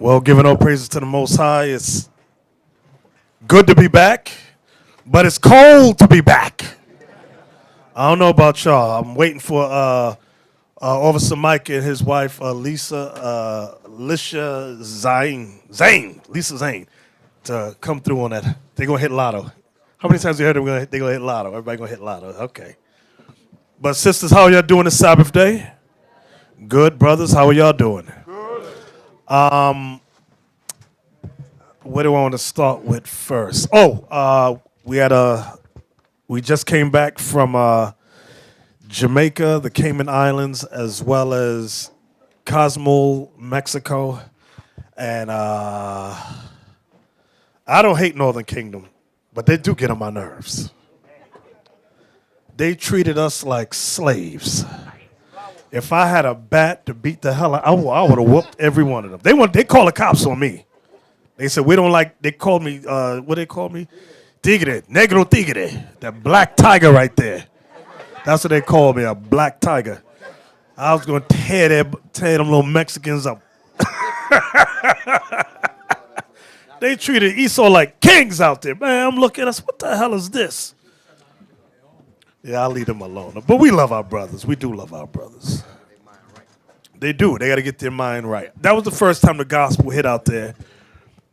Well, giving all praises to the Most High. It's good to be back, but it's cold to be back. I don't know about y'all. I'm waiting for Officer Mike and his wife Lisa Zane, to come through on that. They're gonna hit lotto. How many times you heard them? They're gonna hit lotto. Everybody gonna hit lotto. Okay. But sisters, how are y'all doing this Sabbath day? Good, brothers. How are y'all doing? What do I want to start with first? We just came back from Jamaica, the Cayman Islands, as well as Cozumel, Mexico, and I don't hate Northern Kingdom, but they do get on my nerves. They treated us like slaves. If I had a bat to beat the hell out, I would have whooped every one of them. They call the cops on me. They said we don't like. They called me. What they called me? Tigre, negro tigre, that black tiger right there. That's what they called me, a black tiger. I was gonna tear them little Mexicans up. They treated Esau like kings out there. Man, I'm looking at us. What the hell is this? Yeah, I'll leave them alone. But we love our brothers. We do love our brothers. They do. They got to get their mind right. That was the first time the gospel hit out there.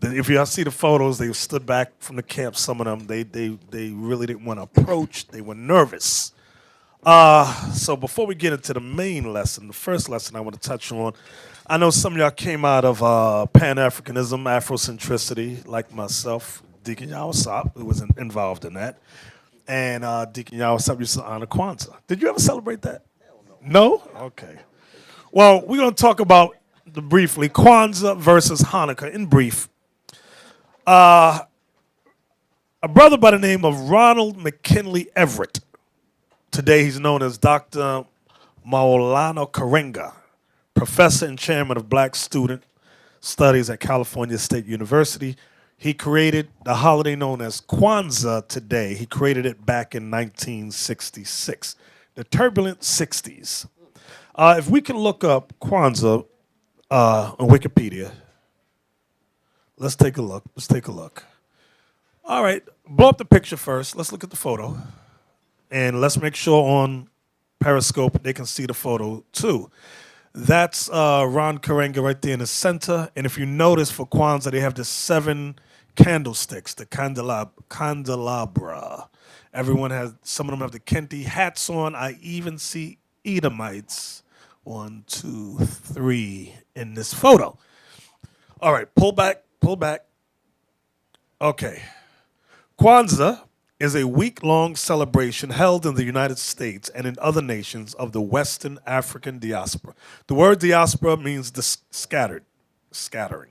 If y'all see the photos, they stood back from the camp. Some of them, they really didn't want to approach. They were nervous. So before we get into the main lesson, the first lesson I want to touch on, I know some of y'all came out of Pan-Africanism, Afrocentricity, like myself, Deacon Asaph, who was involved in that. And Deacon Asaph used to honor Kwanzaa. Did you ever celebrate that? No? Okay. Well, we're going to talk about, briefly, Kwanzaa versus Hanukkah in brief. A brother by the name of Ronald McKinley Everett. Today he's known as Dr. Maulana Karenga, professor and chairman of Black Student Studies at California State University. He created the holiday known as Kwanzaa today. He created it back in 1966, the turbulent 60s. If we can look up Kwanzaa on Wikipedia, let's take a look. All right, blow up the picture first. Let's look at the photo. And let's make sure on Periscope they can see the photo too. That's Ron Karenga right there in the center. And if you notice for Kwanzaa, they have the 7 candlesticks, the candelabra. Some of them have the Kenti hats on. I even see Edomites, 1, 2, 3 in this photo. All right, pull back. Okay. Kwanzaa is a week-long celebration held in the United States and in other nations of the Western African diaspora. The word diaspora means scattering.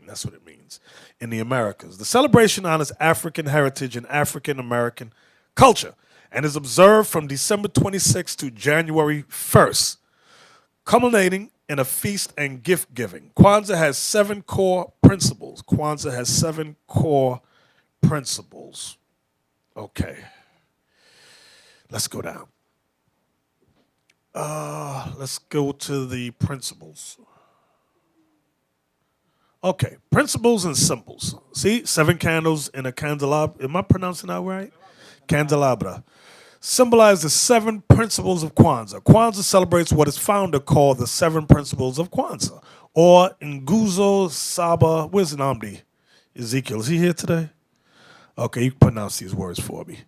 That's what it means in the Americas. The celebration honors African heritage and African American culture and is observed from December 26th to January 1st, culminating in a feast and gift giving. Kwanzaa has 7 core principles. Okay, let's go down. Let's go to the principles. Okay, principles and symbols. See, 7 candles in a candelabra. Am I pronouncing that right? Candelabra. Symbolize the 7 principles of Kwanzaa. Kwanzaa celebrates what its founder called the 7 principles of Kwanzaa, or Nguzo Saba. Where's Namdi? Ezekiel, is he here today? Okay, you can pronounce these words for me.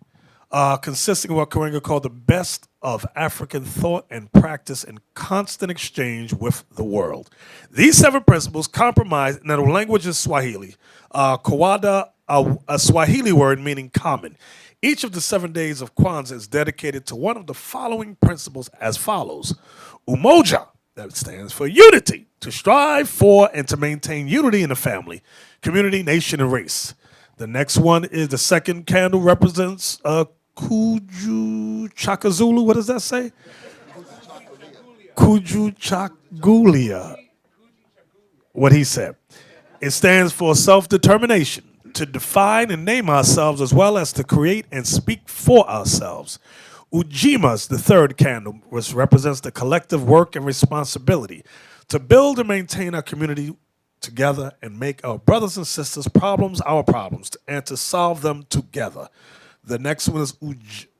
Consisting of what Karenga called the best of African thought and practice in constant exchange with the world. These 7 principles compromise, and the language is Swahili. Kawada, a Swahili word meaning common. Each of the 7 days of Kwanzaa is dedicated to one of the following principles as follows. Umoja, that stands for unity, to strive for and to maintain unity in the family, community, nation, and race. The next one is the second candle represents Kuju Chakazulu. What does that say? Kuju Chagulia. What he said. It stands for self-determination, to define and name ourselves as well as to create and speak for ourselves. Ujimas, the third candle, which represents the collective work and responsibility to build and maintain our community together and make our brothers and sisters' problems our problems and to solve them together. The next one is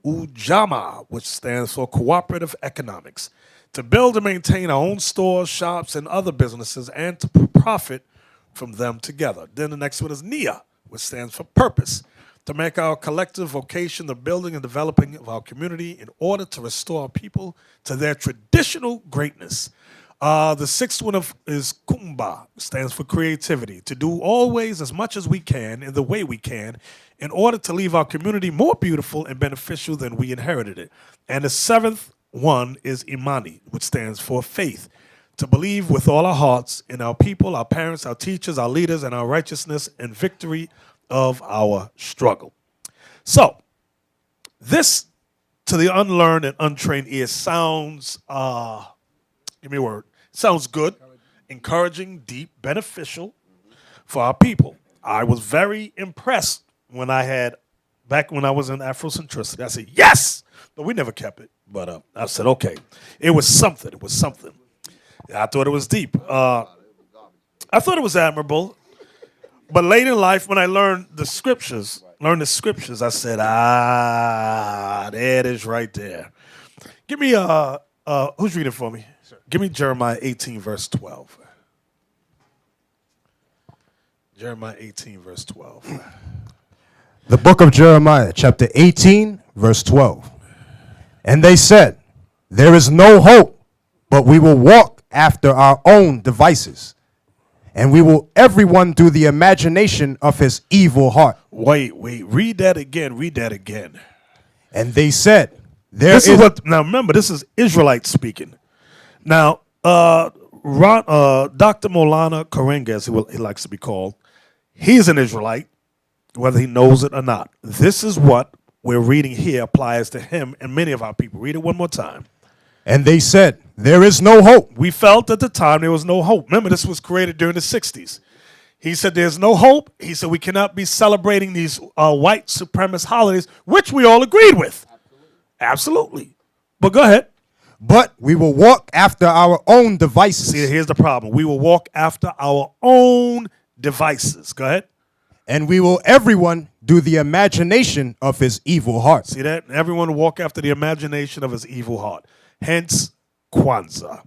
Ujama, which stands for cooperative economics. To build and maintain our own stores, shops, and other businesses and to profit from them together. Then the next one is Nia, which stands for purpose. To make our collective vocation the building and developing of our community in order to restore our people to their traditional greatness. The sixth one is Kumba, stands for creativity. To do always as much as we can in the way we can in order to leave our community more beautiful and beneficial than we inherited it. And the seventh one is Imani, which stands for faith. To believe with all our hearts in our people, our parents, our teachers, our leaders, and our righteousness and victory of our struggle. So, this to the unlearned and untrained ear sounds, give me a word, sounds good, encouraging, deep, beneficial for our people. I was very impressed when back when I was in Afrocentricity. I said, yes! But we never kept it. But I said, okay. It was something. It was something. I thought it was deep. I thought it was admirable. But late in life, when I learned the scriptures, I said, there it is right there. Give me, who's reading for me? Sure. Give me Jeremiah 18, verse 12. Jeremiah 18, verse 12. The book of Jeremiah, chapter 18, verse 12. And they said, there is no hope, but we will walk after our own devices. And we will everyone do the imagination of his evil heart. Wait, read that again. And they said, now remember, this is Israelites speaking. Now, Dr. Molana Karenga, as he likes to be called, he's an Israelite, whether he knows it or not. This is what we're reading here applies to him and many of our people. Read it one more time. And they said, there is no hope. We felt at the time there was no hope. Remember, this was created during the 60s. He said there's no hope. He said we cannot be celebrating these white supremacist holidays, which we all agreed with. Absolutely. But go ahead. But we will walk after our own devices. See, here's the problem. We will walk after our own devices. Go ahead. And we will everyone do the imagination of his evil heart. See that? Everyone walk after the imagination of his evil heart. Hence, Kwanzaa.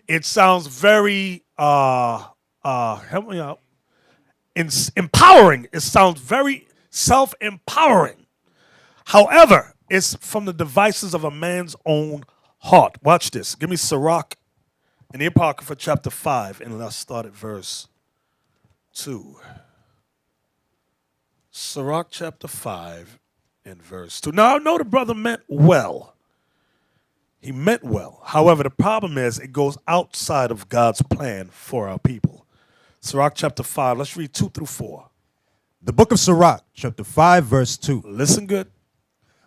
It sounds very, help me out, empowering. It sounds very self-empowering. However, it's from the devices of a man's own heart. Watch this. Give me Sirach in the Apocrypha chapter 5, and let's start at verse 2. Sirach chapter 5 and verse 2. Now, I know the brother meant well. He meant well. However, the problem is it goes outside of God's plan for our people. Sirach chapter 5, let's read 2 through 4. The book of Sirach, chapter 5, verse 2. Listen good.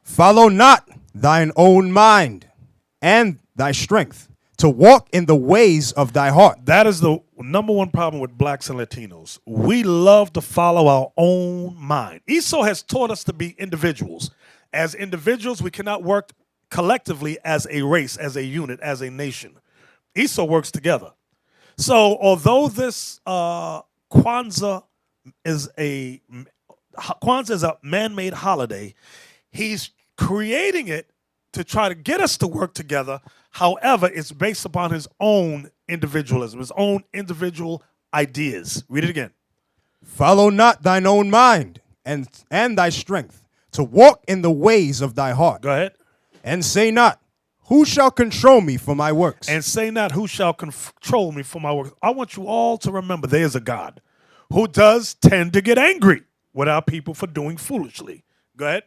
Follow not thine own mind and thy strength to walk in the ways of thy heart. That is the number one problem with blacks and Latinos. We love to follow our own mind. Esau has taught us to be individuals. As individuals, we cannot work collectively as a race, as a unit, as a nation. Esau works together. So although this Kwanzaa is a man-made holiday, he's creating it to try to get us to work together. However, it's based upon his own individualism, his own individual ideas. Read it again. Follow not thine own mind and thy strength to walk in the ways of thy heart. Go ahead. And say not, who shall control me for my works? And say not, who shall control me for my works? I want you all to remember there is a God who does tend to get angry with our people for doing foolishly. Go ahead.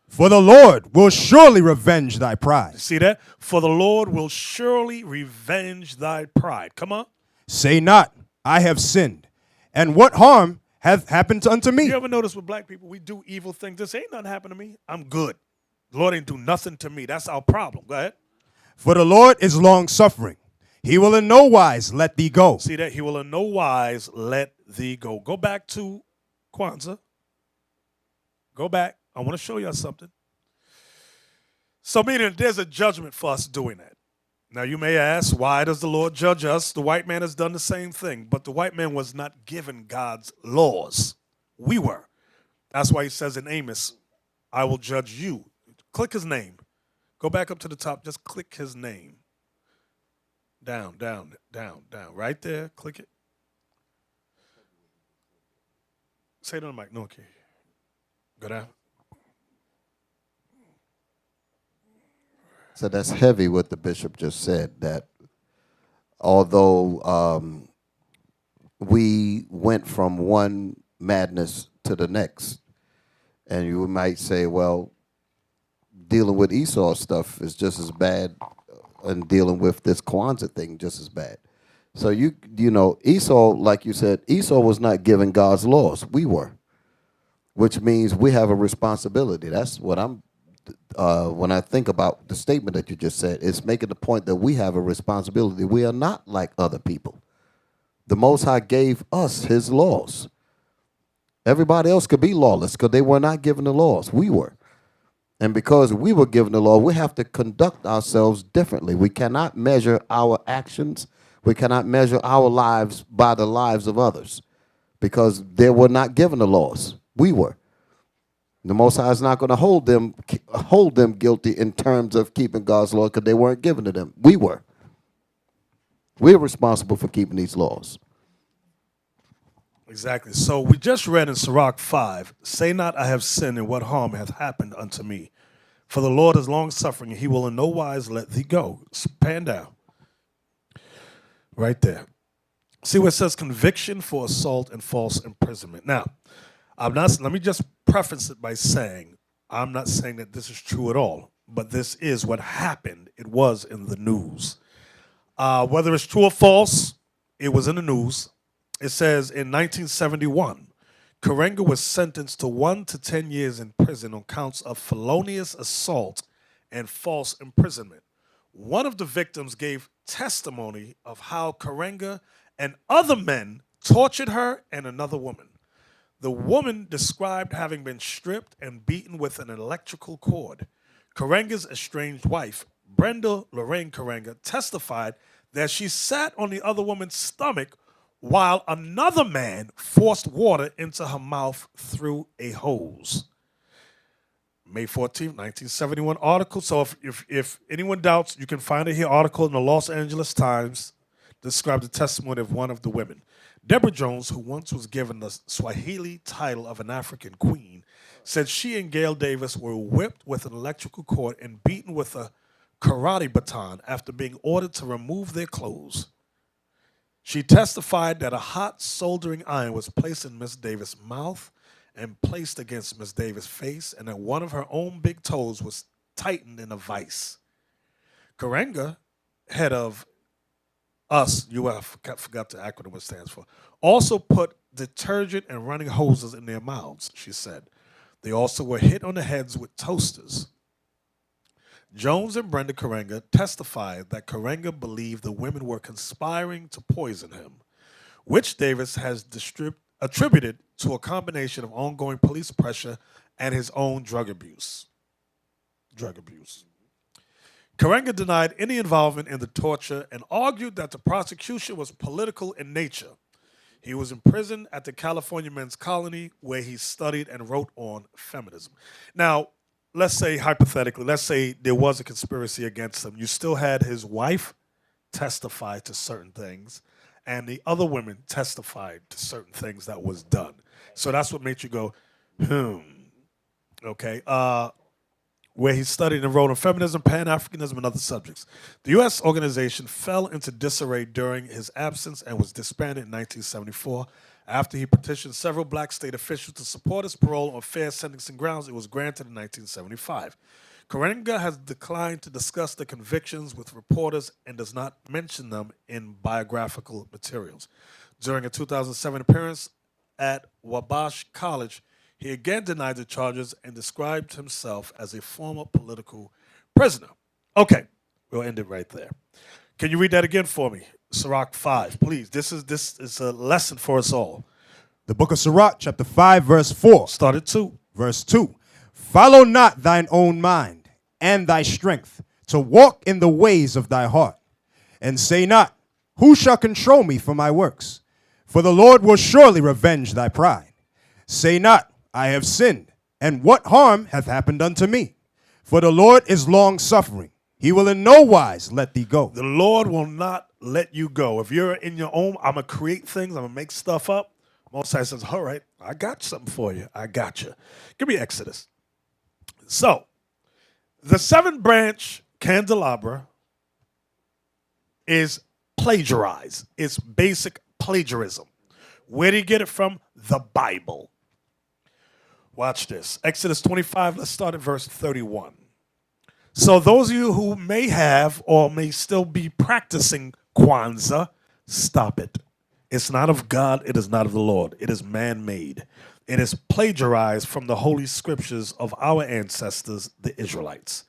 For the Lord will surely revenge thy pride. See that? For the Lord will surely revenge thy pride. Come on. Say not, I have sinned. And what harm hath happened unto me? You ever notice with black people, we do evil things. This ain't nothing happened to me. I'm good. The Lord ain't do nothing to me. That's our problem. Go ahead. For the Lord is long-suffering. He will in no wise let thee go. See that? He will in no wise let thee go. Go back to Kwanzaa. Go back. I want to show you something. So meaning there's a judgment for us doing that. Now you may ask, why does the Lord judge us? The white man has done the same thing, but the white man was not given God's laws. We were. That's why he says in Amos, I will judge you. Click his name. Go back up to the top. Just click his name. Down, down, down, down. Right there. Click it. Say it on the mic. No, okay. Go down. So that's heavy what the bishop just said, that although we went from one madness to the next, and you might say, well, dealing with Esau stuff is just as bad, and dealing with this Kwanzaa thing just as bad. So you know, Esau, like you said, Esau was not given God's laws. We were, which means we have a responsibility. That's what I'm. When I think about the statement that you just said, it's making the point that we have a responsibility. We are not like other people. The Most High gave us his laws. Everybody else could be lawless because they were not given the laws. We were. And because we were given the law, we have to conduct ourselves differently. We cannot measure our actions. We cannot measure our lives by the lives of others because they were not given the laws. We were. The Most High is not going to hold them guilty in terms of keeping God's law because they weren't given to them. We were. We're responsible for keeping these laws. Exactly. So we just read in Sirach 5, say not I have sinned, and what harm hath happened unto me. For the Lord is long-suffering, and he will in no wise let thee go. Pan down. Right there. See where it says conviction for assault and false imprisonment. Now, let me just preface it by saying, I'm not saying that this is true at all, but this is what happened. It was in the news. Whether it's true or false, it was in the news. It says in 1971, Karenga was sentenced to 1 to 10 years in prison on counts of felonious assault and false imprisonment. One of the victims gave testimony of how Karenga and other men tortured her and another woman. The woman described having been stripped and beaten with an electrical cord. Karenga's estranged wife, Brenda Lorraine Karenga, testified that she sat on the other woman's stomach while another man forced water into her mouth through a hose. May 14, 1971 article. So if anyone doubts, you can find it here. Article in the Los Angeles Times described the testimony of one of the women. Deborah Jones, who once was given the Swahili title of an African queen, said she and Gail Davis were whipped with an electrical cord and beaten with a karate baton after being ordered to remove their clothes. She testified that a hot soldering iron was placed in Miss Davis' mouth and placed against Miss Davis' face, and that one of her own big toes was tightened in a vice. Karenga, head of UF, forgot the acronym it stands for, also put detergent and running hoses in their mouths, she said. They also were hit on the heads with toasters. Jones and Brenda Karenga testified that Karenga believed the women were conspiring to poison him, which Davis has attributed to a combination of ongoing police pressure and his own drug abuse. Karenga denied any involvement in the torture and argued that the prosecution was political in nature. He was imprisoned at the California Men's Colony, where he studied and wrote on feminism. Now, let's say, hypothetically, let's say there was a conspiracy against him. You still had his wife testify to certain things, and the other women testified to certain things that was done. So that's what made you go, okay. Where he studied and wrote on feminism, Pan-Africanism, and other subjects. The U.S. organization fell into disarray during his absence and was disbanded in 1974. After he petitioned several black state officials to support his parole on fair sentencing grounds, it was granted in 1975. Karenga has declined to discuss the convictions with reporters and does not mention them in biographical materials. During a 2007 appearance at Wabash College, he again denied the charges and described himself as a former political prisoner. Okay, we'll end it right there. Can you read that again for me? Sirach 5, please. This is a lesson for us all. The book of Sirach, chapter 5, verse 4. Start at 2. Verse 2. Follow not thine own mind and thy strength to walk in the ways of thy heart. And say not, who shall control me for my works? For the Lord will surely revenge thy pride. Say not, I have sinned, and what harm hath happened unto me? For the Lord is long-suffering. He will in no wise let thee go. The Lord will not let you go. If you're in your own, I'm going to create things, I'm going to make stuff up. Most High says, all right, I got something for you. I got you. Give me Exodus. So, the 7-branch candelabra is plagiarized. It's basic plagiarism. Where did he get it from? The Bible. Watch this. Exodus 25, let's start at verse 31. So those of you who may have or may still be practicing Kwanzaa, stop it. It's not of God. It is not of the Lord. It is man-made. It is plagiarized from the holy scriptures of our ancestors, the Israelites.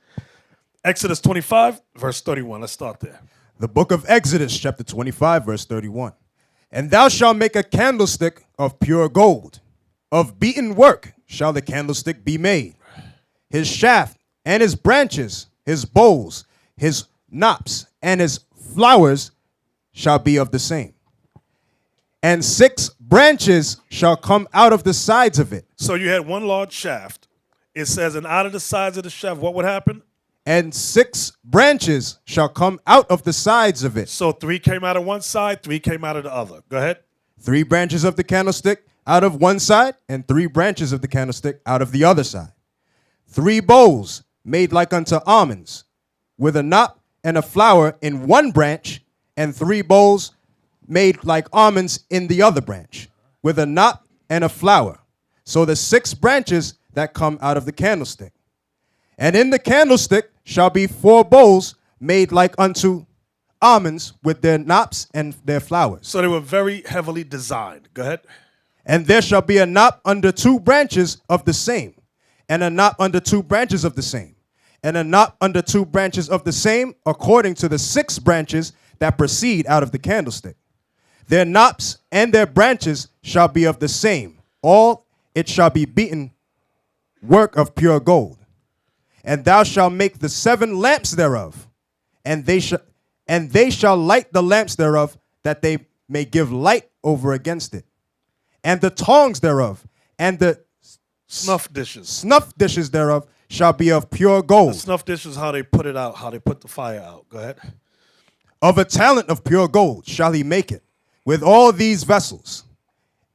Exodus 25, verse 31. Let's start there. The book of Exodus, chapter 25, verse 31. And thou shalt make a candlestick of pure gold. Of beaten work shall the candlestick be made. His shaft and his branches, his bowls, his knops, and his flowers shall be of the same. And 6 branches shall come out of the sides of it. So you had one large shaft. It says, and out of the sides of the shaft, what would happen? And 6 branches shall come out of the sides of it. So 3 came out of one side, 3 came out of the other. Go ahead. 3 branches of the candlestick out of one side, and 3 branches of the candlestick out of the other side. 3 bowls made like unto almonds, with a knot and a flower in one branch, and 3 bowls made like almonds in the other branch, with a knot and a flower. So the 6 branches that come out of the candlestick. And in the candlestick shall be 4 bowls made like unto almonds, with their knops and their flowers. So they were very heavily designed. Go ahead. And there shall be a knot under 2 branches of the same, and a knot under 2 branches of the same, and a knot under 2 branches of the same, according to the 6 branches that proceed out of the candlestick. Their knops and their branches shall be of the same. All it shall be beaten work of pure gold. And thou shalt make the 7 lamps thereof, and they shall light the lamps thereof, that they may give light over against it. And the tongs thereof, and the Snuff dishes. snuff dishes thereof shall be of pure gold, Snuff dishes, how they put it out, how they put the fire out. Go ahead. of a talent of pure gold shall he make it, with all these vessels.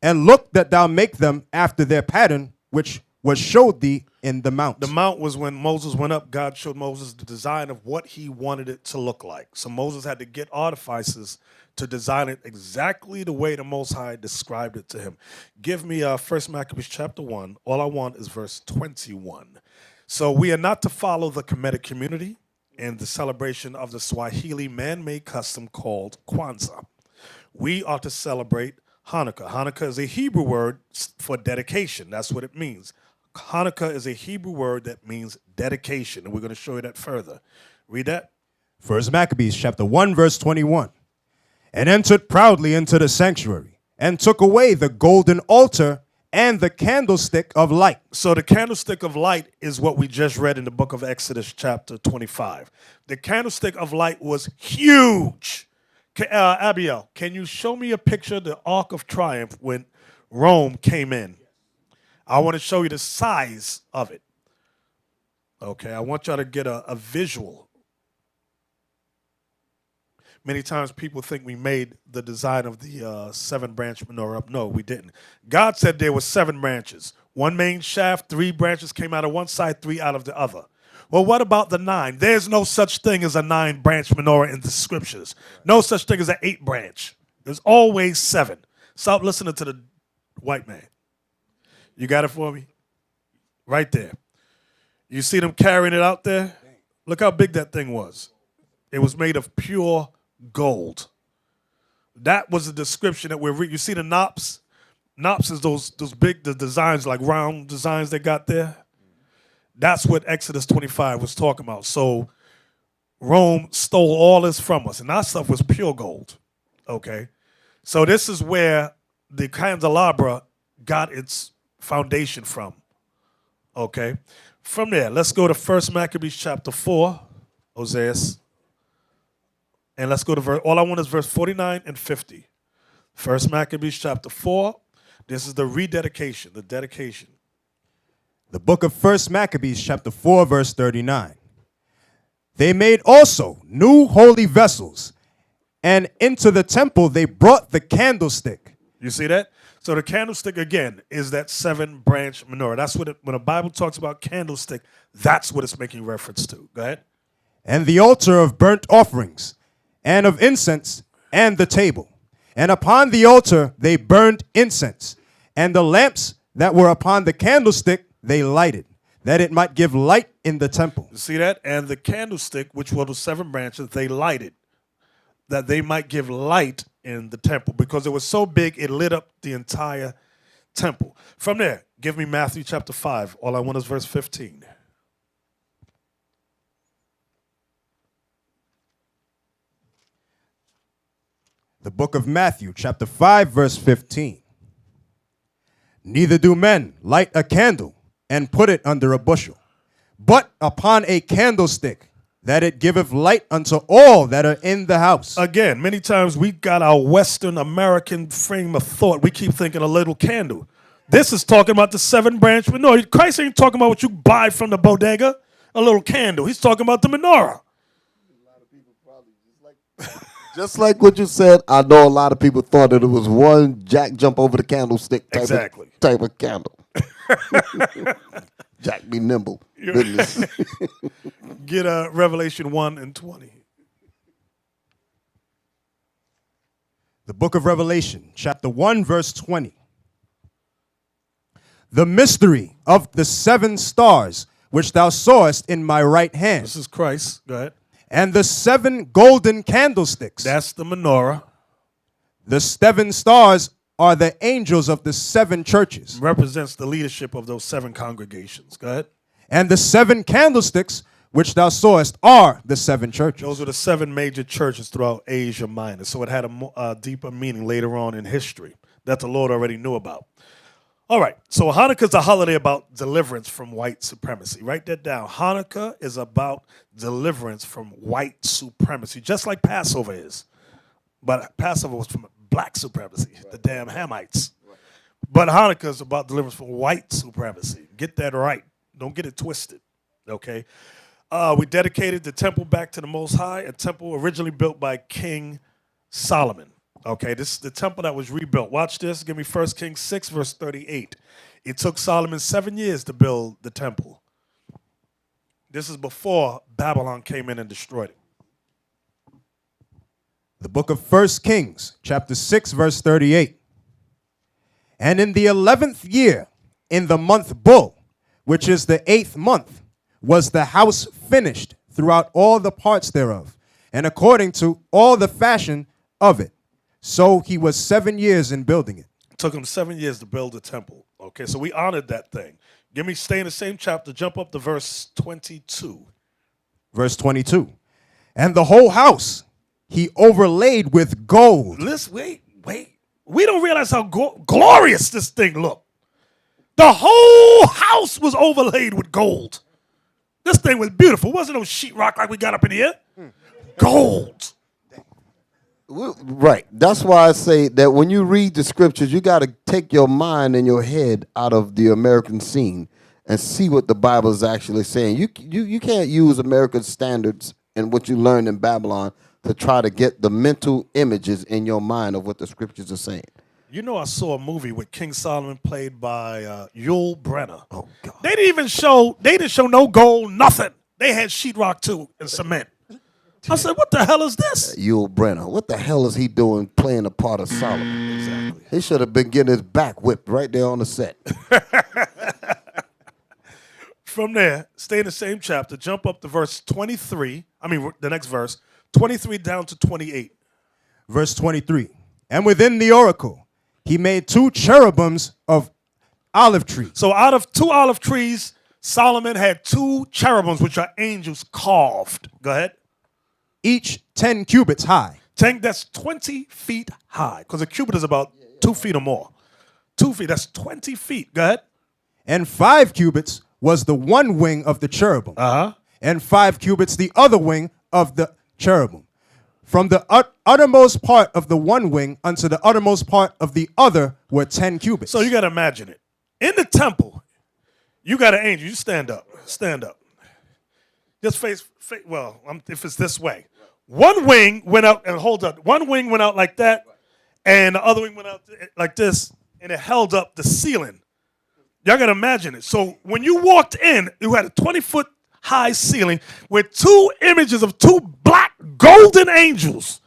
And look that thou make them after their pattern, which was showed thee in the mount. The mount was when Moses went up. God showed Moses the design of what he wanted it to look like. So Moses had to get artificers to design it exactly the way the Most High described it to him. Give me 1 Maccabees chapter 1. All I want is verse 21. So we are not to follow the Kemetic community in the celebration of the Swahili man-made custom called Kwanzaa. We are to celebrate Hanukkah. Hanukkah is a Hebrew word for dedication. That's what it means. Hanukkah is a Hebrew word that means dedication, and we're going to show you that further. Read that. 1 Maccabees chapter 1, verse 21. And entered proudly into the sanctuary, and took away the golden altar and the candlestick of light. So the candlestick of light is what we just read in the book of Exodus chapter 25. The candlestick of light was huge. Abiel, can you show me a picture of the Ark of Triumph when Rome came in? I want to show you the size of it. Okay, I want y'all to get a visual. Many times people think we made the design of the 7-branch menorah up. No, we didn't. God said there were 7 branches. 1 main shaft, 3 branches came out of one side, 3 out of the other. Well, what about the 9? There's no such thing as a 9-branch menorah in the scriptures. No such thing as an 8-branch. There's always 7. Stop listening to the white man. You got it for me? Right there. You see them carrying it out there? Look how big that thing was. It was made of pure gold. That was the description that we're reading. You see the knops? Knops is those big the designs, like round designs they got there. That's what Exodus 25 was talking about. So Rome stole all this from us, and that stuff was pure gold. Okay? So this is where the candelabra got its foundation from. Okay? From there, let's go to 1 Maccabees chapter 4. Oseas. And let's go to verse, all I want is verse 49 and 50. First Maccabees chapter 4. This is the rededication, the dedication. The book of First Maccabees, chapter 4, verse 39. They made also new holy vessels, and into the temple they brought the candlestick. You see that? So the candlestick, again, is that 7-branch menorah. That's what when the Bible talks about candlestick, that's what it's making reference to. Go ahead. And the altar of burnt offerings, and of incense, and the table. And upon the altar they burned incense, and the lamps that were upon the candlestick they lighted, that it might give light in the temple. You see that? And the candlestick, which were the 7 branches, they lighted, that they might give light in the temple, because it was so big it lit up the entire temple. From there, give me Matthew chapter 5. All I want is verse 15. The book of Matthew, chapter 5, verse 15. Neither do men light a candle and put it under a bushel, but upon a candlestick, that it giveth light unto all that are in the house. Again, many times we got our Western American frame of thought. We keep thinking a little candle. This is talking about the 7-branch menorah. Christ ain't talking about what you buy from the bodega, a little candle. He's talking about the menorah. Just like what you said, I know a lot of people thought that it was one Jack jump over the candlestick type of candle. Jack be nimble. Goodness. Get Revelation 1 and 20. The book of Revelation, chapter 1, verse 20. The mystery of the 7 stars which thou sawest in my right hand. This is Christ. Go ahead. And the 7 golden candlesticks. That's the menorah. The 7 stars are the angels of the 7 churches. Represents the leadership of those 7 congregations. Go ahead. And the 7 candlesticks which thou sawest are the 7 churches. Those were the 7 major churches throughout Asia Minor. So it had a deeper meaning later on in history that the Lord already knew about. All right, so Hanukkah is a holiday about deliverance from white supremacy. Write that down. Hanukkah is about deliverance from white supremacy, just like Passover is. But Passover was from black supremacy, the damn Hamites. But Hanukkah is about deliverance from white supremacy. Get that right. Don't get it twisted, okay? We dedicated the temple back to the Most High, a temple originally built by King Solomon. Okay, this is the temple that was rebuilt. Watch this. Give me 1 Kings 6, verse 38. It took Solomon 7 years to build the temple. This is before Babylon came in and destroyed it. The book of 1 Kings, chapter 6, verse 38. And in the 11th year, in the month Bul, which is the 8th month, was the house finished throughout all the parts thereof, and according to all the fashion of it. So he was 7 years in building it. It took him 7 years to build the temple. Okay, so we honored that thing. Stay in the same chapter, jump up to verse 22. Verse 22. And the whole house he overlaid with gold. Listen, wait. We don't realize how glorious this thing looked. The whole house was overlaid with gold. This thing was beautiful. It wasn't no sheetrock like we got up in here. Gold. Right. That's why I say that when you read the scriptures, you got to take your mind and your head out of the American scene and see what the Bible is actually saying. You can't use American standards and what you learned in Babylon to try to get the mental images in your mind of what the scriptures are saying. You know, I saw a movie with King Solomon played by Yul Brynner. Oh, God. They didn't show no gold, nothing. They had sheetrock too and cement. I said, what the hell is this? Yul Brynner. What the hell is he doing playing the part of Solomon? Exactly. He should have been getting his back whipped right there on the set. From there, stay in the same chapter, jump up to verse 23. The next verse, 23 down to 28. Verse 23. And within the oracle, he made 2 cherubims of olive trees. So out of 2 olive trees, Solomon had 2 cherubims, which are angels carved. Go ahead. Each 10 cubits high. That's 20 feet high, because a cubit is about 2 feet or more. 2 feet, that's 20 feet. Go ahead. And 5 cubits was the one wing of the cherubim. Uh-huh. And 5 cubits the other wing of the cherubim. From the uttermost part of the one wing unto the uttermost part of the other were 10 cubits. So you got to imagine it. In the temple, you got an angel. You stand up. Stand up. Just face well, if it's this way. One wing went out, and hold up. One wing went out like that, and the other wing went out like this, and it held up the ceiling. Y'all got to imagine it. So when you walked in, you had a 20-foot high ceiling with two images of two black golden angels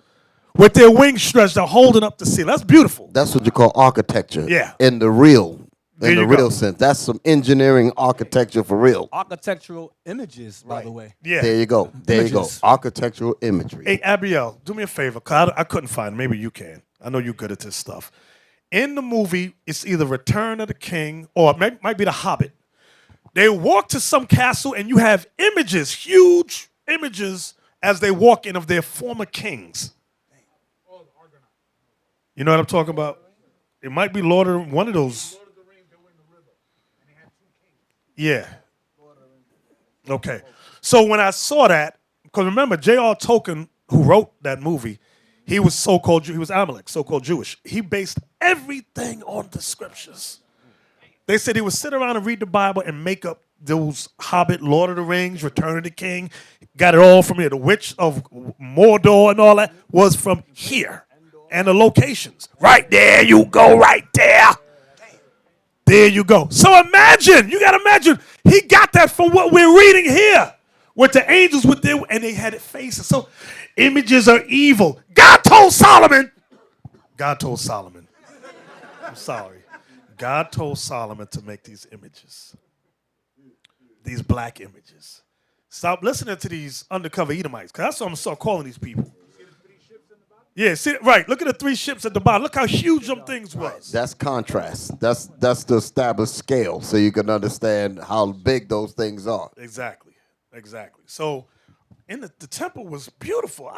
with their wings stretched out holding up the ceiling. That's beautiful. That's what you call architecture. Yeah. In the real Go. sense. That's some engineering architecture for real. Architectural images, by the way. Yeah. There you go. There you go. Images. Architectural imagery. Hey, Abiel, do me a favor, because I couldn't find it. Maybe you can. I know you're good at this stuff. In the movie, it's either Return of the King or it might be The Hobbit. They walk to some castle and you have images, huge images, as they walk in of their former kings. You know what I'm talking about? It might be Lord of one of those. Yeah. Okay. So when I saw that, because remember, J.R. Tolkien, who wrote that movie, he was so-called Jew. He was Amalek, so-called Jewish. He based everything on the scriptures. They said he would sit around and read the Bible and make up those Hobbit, Lord of the Rings, Return of the King. Got it all from here. The Witch of Mordor and all that was from here. And the locations. Right there you go, right there. There you go. So imagine, you got to imagine, he got that from what we're reading here. With the angels with their, and they had it faces. So images are evil. God told Solomon. I'm sorry. God told Solomon to make these images. These black images. Stop listening to these undercover Edomites, because that's what I'm going to start calling these people. Yeah, see, right. Look at the 3 ships at the bottom. Look how huge them things was. That's contrast. That's the established scale, so you can understand how big those things are. Exactly. So, in the temple was beautiful.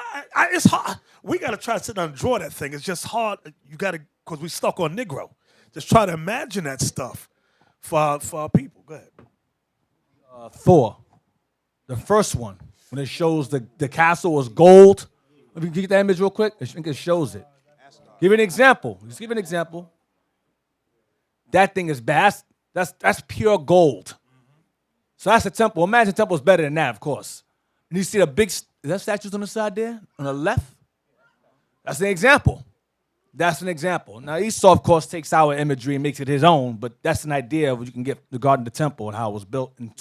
It's hard. We got to try to sit down and draw that thing. It's just hard. You got to, because we stuck on Negro. Just try to imagine that stuff for our people. Go ahead. Thor, the first one, when it shows the castle was gold. Let me get that image real quick. I think it shows it. Give you an example. Just give an example. That thing is bad. That's pure gold. So that's a temple. Imagine the temple is better than that, of course. And you see the big, is that statues on the side there? On the left? That's an example. Now Esau, of course, takes our imagery and makes it his own, but that's an idea of what you can get regarding the temple and how it was built and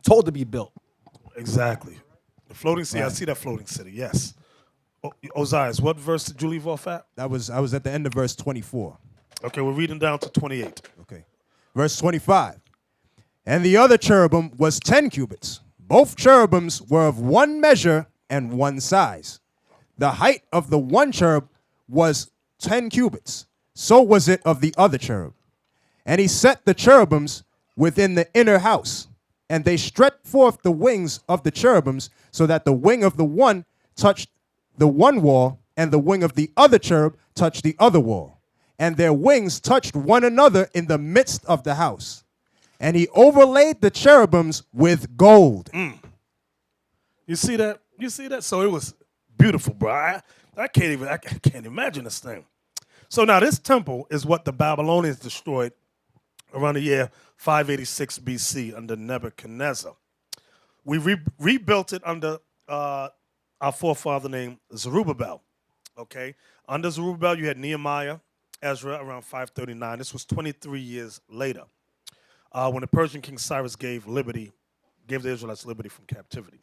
told to be built. Exactly. The floating city. Right. I see that floating city. Yes. Osiris, what verse did you leave off at? I was at the end of verse 24. Okay, we're reading down to 28. Okay. Verse 25. And the other cherubim was 10 cubits. Both cherubims were of one measure and one size. The height of the one cherub was 10 cubits. So was it of the other cherub. And he set the cherubims within the inner house. And they stretched forth the wings of the cherubims, so that the wing of the one touched the one wall, and the wing of the other cherub touched the other wall. And their wings touched one another in the midst of the house. And he overlaid the cherubims with gold. You see that? So it was beautiful, bro. I can't imagine this thing. So now this temple is what the Babylonians destroyed around the year 586 BC under Nebuchadnezzar. We rebuilt it under our forefather named Zerubbabel. Okay? Under Zerubbabel, you had Nehemiah, Ezra around 539. This was 23 years later when the Persian King Cyrus gave the Israelites liberty from captivity.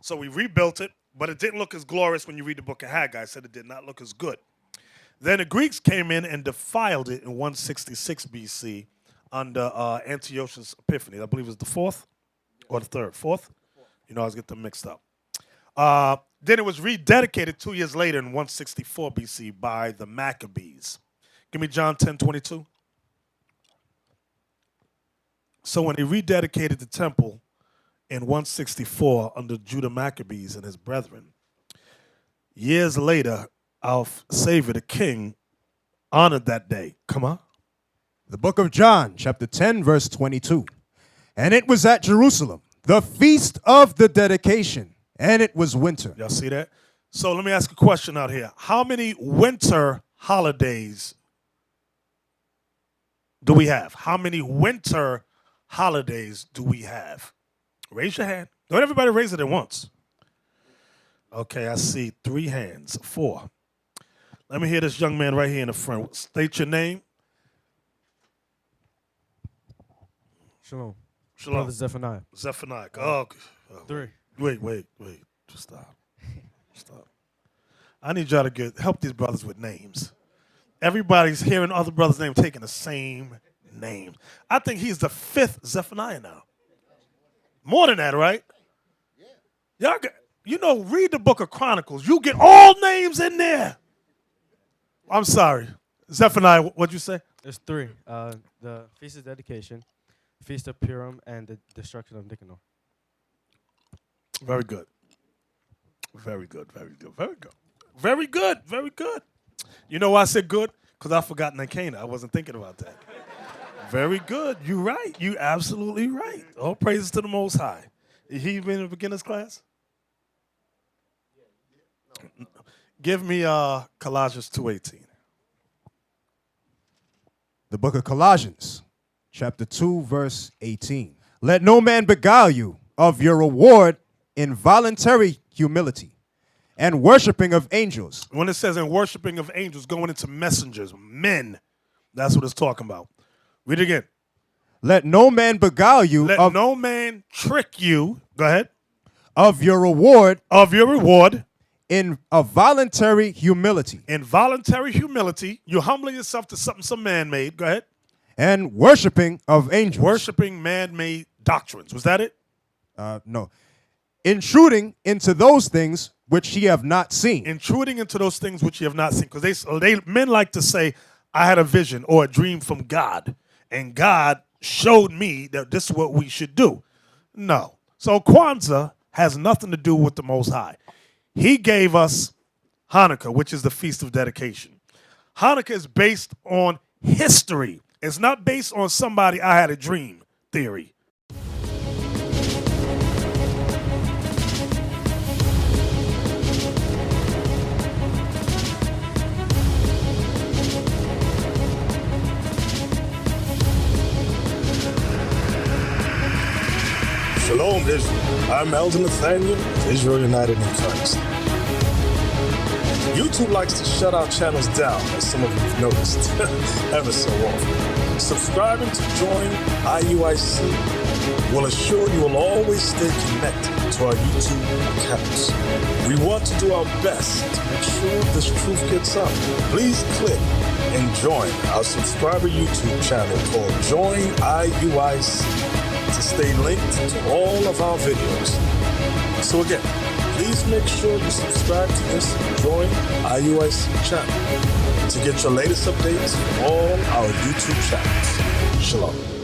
So we rebuilt it, but it didn't look as glorious when you read the book of Haggai. It said it did not look as good. Then the Greeks came in and defiled it in 166 BC under Antiochus Epiphanes. I believe it was the 4th or the 3rd. 4th? You know, I was getting them mixed up. Then it was rededicated 2 years later in 164 BC by the Maccabees. Give me John 10:22. So when they rededicated the temple in 164 under Judah Maccabees and his brethren, years later, our Savior, the King, honored that day. Come on. The book of John, chapter 10, verse 22. And it was at Jerusalem, the feast of the dedication, and it was winter. Y'all see that? So let me ask a question out here. How many winter holidays do we have? How many winter holidays do we have? Raise your hand. Don't everybody raise it at once. Okay, I see 3 hands. 4. Let me hear this young man right here in the front. State your name. Shalom. Shalom. Brother Zephaniah. Zephaniah. Oh, 3. wait. Just stop. I need y'all to help these brothers with names. Everybody's hearing other brothers' names taking the same name. I think he's the 5th Zephaniah now. More than that, right? Y'all read the book of Chronicles. You get all names in there. I'm sorry. Zephaniah, what'd you say? There's 3. The Feast of Dedication, Feast of Purim, and the Destruction of Nicanor. Very good. You know why I said good? Because I forgot Nicanor. I wasn't thinking about that. Very good. You're right. You absolutely right. All praises to the Most High. He been in the beginner's class? Give me Colossians 2:18. The book of Colossians, chapter 2, verse 18. Let no man beguile you of your reward in voluntary humility and worshiping of angels. When it says in worshiping of angels, going into messengers, men, that's what it's talking about. Read it again. Let no man beguile you Let no man trick you. Go ahead. Of your reward In a voluntary humility. In voluntary humility, you're humbling yourself to something some man made. Go ahead. And worshiping of angels. Worshiping man-made doctrines. Was that it? No. Intruding into those things which ye have not seen. Intruding into those things which ye have not seen. Because men like to say, I had a vision or a dream from God, and God showed me that this is what we should do. No. So Kwanzaa has nothing to do with the Most High. He gave us Hanukkah, which is the Feast of Dedication. Hanukkah is based on history. It's not based on somebody I had a dream theory. Shalom, Israel. I'm Elder Nathaniel, Israel United in Christ. YouTube likes to shut our channels down, as some of you have noticed, ever so often. Subscribing to join IUIC will assure you will always stay connected to our YouTube accounts. We want to do our best to make sure this truth gets out. Please click and join our subscriber YouTube channel called Join IUIC to stay linked to all of our videos. So again, please make sure you subscribe to this and join IUIC channel to get your latest updates from all our YouTube channels. Shalom.